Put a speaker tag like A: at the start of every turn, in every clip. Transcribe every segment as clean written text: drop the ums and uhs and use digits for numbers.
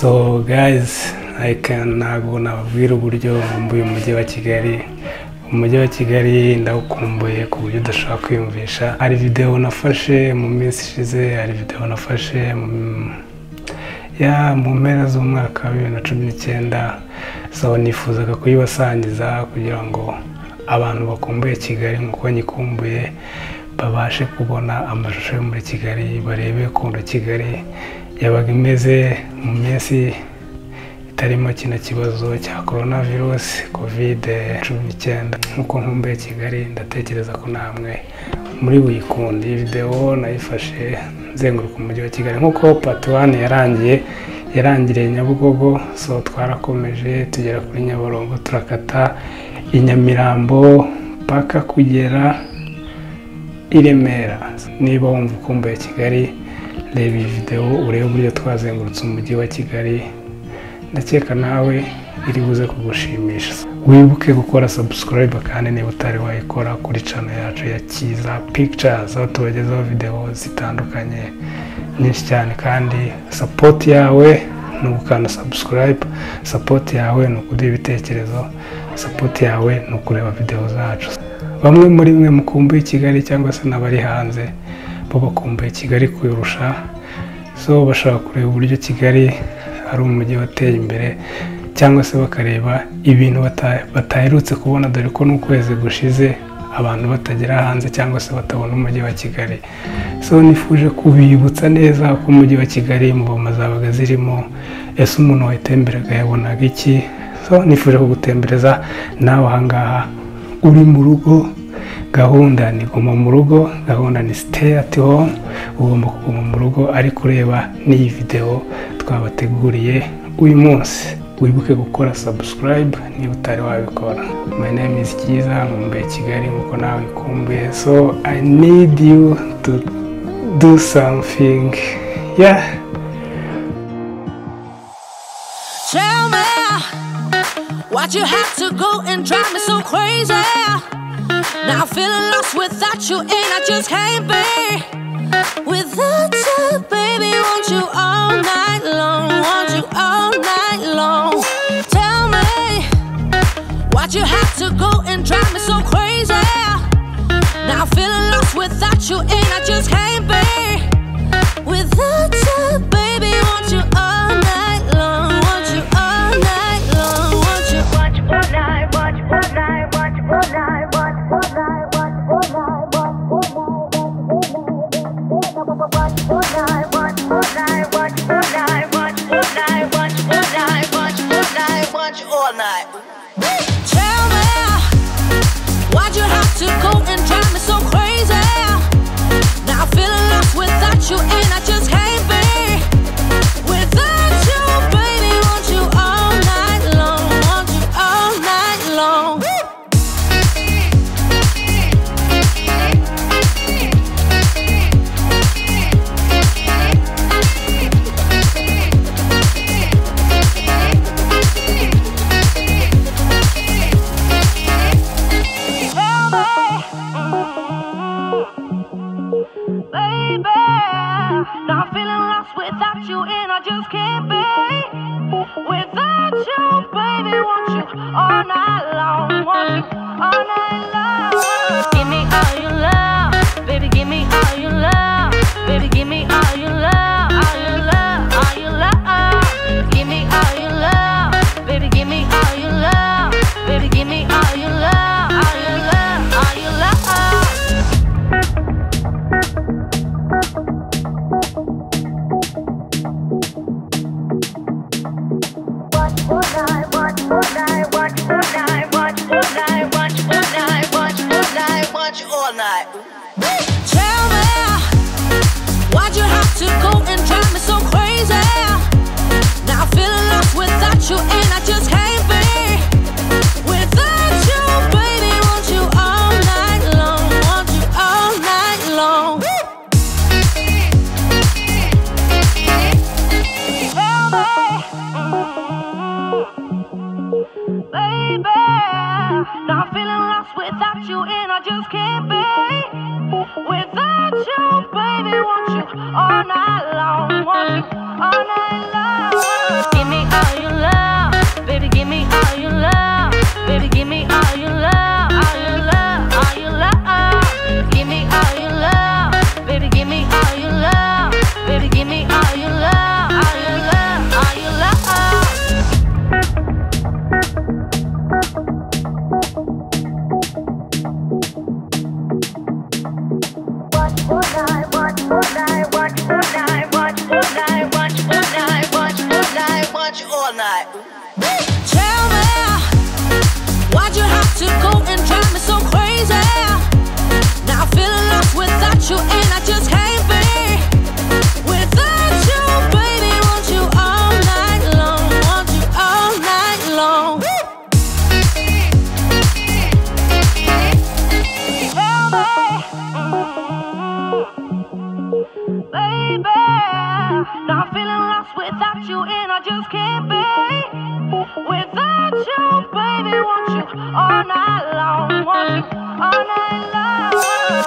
A: So guys, ntabwo nababwira uburyo nkumbuye umujyi wa Kigali. Umujyi wa Kigali ndawukumbuye ku buryo udashaka kwiyumvisha. Hari video nafashe mu minsi ishize, hari video nafashe mu mpera z'umwaka wa 2019. So nifuzaga kuyibasangiza kugira ngo abantu bakumbuye Kigali nkuko nyikumbuye babashe kubona amashusho yo muri Kigali, barebe ukuntu Kigali yabaga imeze mu minsi itarimo kino kibazo cya coronavirus COVID-19. Nkuko nkumbuye Kigali, ndatekereza ko namwe muri buyikunda. Iyi video nayifashe nzenguruka umujyi wa Kigali nkuko part 1 yarangiriye Nyabugogo. So twarakomeje tugera kuri Nyabarongo, turakata i Nyamirambo paka kugera i Remera. Niba wumva ukumbuye Kigali, reba iyi video urebe uburyo twazengurutse umujyi wa Kigali. Ndakeka nawe iri buze kugushimisha. Wibuke gukora subscribe kandi niba utari wayikora kuri channel yacu ya Kiza Pictures, aho tubagezaho video zitandukanye nyinshi cyane. Kandi support yawe ni ugukanda subscribe, support yawe ni ukuduha ibitekerezo, support yawe ni ukureba video zacu. Bamwe muri mwe mukumbuye Kigali cyangwa se n'abari hanze bo bakumbuye Kigali kuyirusha. So bashaka kureba uburyo Kigali ari umujyi wateye imbere, cyangwa se bakareba ibintu bataherutse kubona, dore ko n'ukwezi gushize abantu batagera hanze cyangwa se batabona umujyi wa Kigali. So nifuje kubibutsa neza ko umujyi wa Kigali mu boma zabaga zirimo, ese umuntu wayitemberaga yabonaga iki. So nifuje kugutembereza nawe ahangaha uri mu rugo. Gahunda ni guma mu rugo, gahunda ni stay at home. Ugomba kuguma mu rugo ariko ureba n'iyi video twabateguriye uyu munsi. Wibuke gukora subscribe niba utari wabikora. My name is Kiza, nkumbuye Kigali nkuko nawe ikumbuye. So I need you to do something. Yeah.
B: Tell me why'd you have to go and drive me so crazy? Now I'm feeling lost without you, and I just can't be without you, baby. Want you all night long, want you all night long. Tell me why'd you have to go and drive me so crazy? Now I'm feeling lost without you, and I just can't be without you, baby. Want you all night long, want you all night long, want you all night, watch all night, watch all night. All night. Tell me why'd you have to go and drive me so crazy? Now I'm feeling lost without you, and I just can't be without you, baby. Want you all night long, want you all night long. Now I'm feeling lost without you, and I just can't be without you, baby. Want you all night long, want you all night long. Give me all your love, baby. Give me all your love, baby. Give me all your love, all your love, all your love. Give me all your love, baby. Give me all your love, baby. Give me all your love, all your love, all your love. just can't be without you, baby. Want you all night long, want you all night long. Give me all your love, baby. Give me all your love, baby. Give me all your love, all your love, all your love. Give me all your love, baby. Give me all your love, baby. Give me all your love, all your love, all your love. All night. Tell me, why'd you have to go and drive me so crazy? Now I'm feeling lost without you, and I just can't be without you, baby. Want you all night long, want you all night long. Tell me, baby, now I'm feeling lost without you, and I just can't be without you, baby. Want you all night long, want you all night long.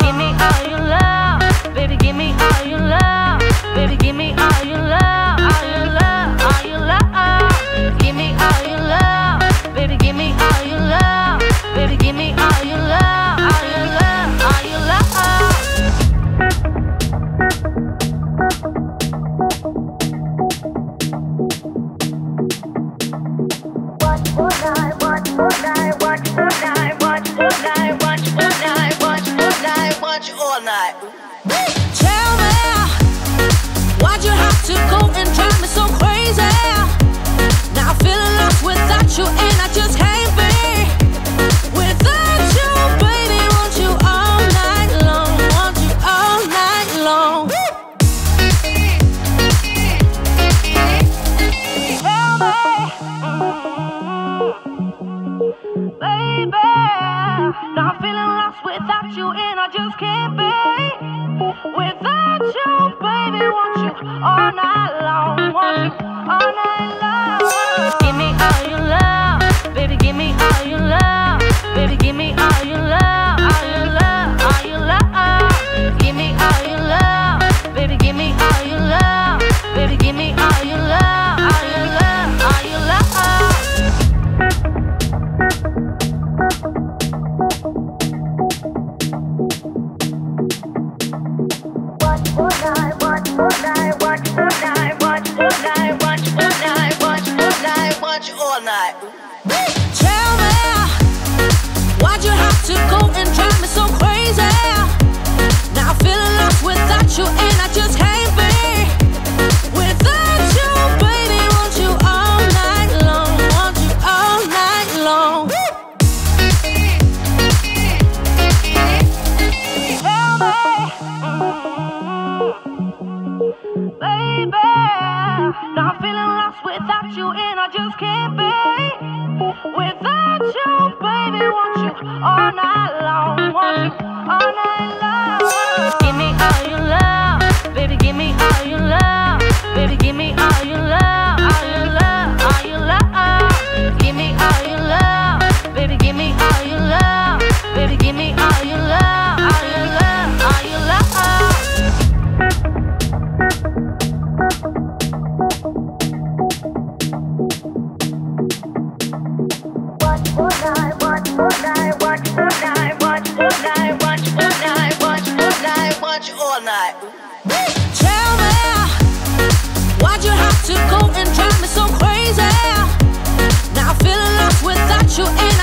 B: Give me all your love, baby. Give me all your love, baby. Give me all your love, all your love, all your love. Give me all your love, baby. Give me all your love, baby. Give me all your love, all your love, all your love. All night. Tell me, why'd you have to go and drive me so crazy? Now I'm feeling lost without you, and I just can't be without you, baby. Want you all night long, want you all night long. Tell me, baby, now I'm feeling lost without you, and I just can't be without you, baby. Want you all night long, want you all night long. Give me all your love, baby. Give me all your love, baby. Give me all your love, all your love, all your love. Give me all your love, baby. Give me all your love, baby. Give me all your love, all your love, all your love. All night. Tell me, why'd you have to go and drive me so crazy? Now I'm feeling lost without you, and I just can't be without you, baby. Want you all night long, want you all night long. Tell me, baby, now I'm feeling lost without you, and I just can't be without you, baby. Want you all night long, want you all night long. Give me all your love, baby. Give me all your love, baby. Give me all your love, all your love, all your love. Give me all your love, baby. Give me all your love, baby. Give me all your love, all your love, all your love. All night. Tell me, why'd you have to go and drive me so crazy? Now I'm feeling lost without you, and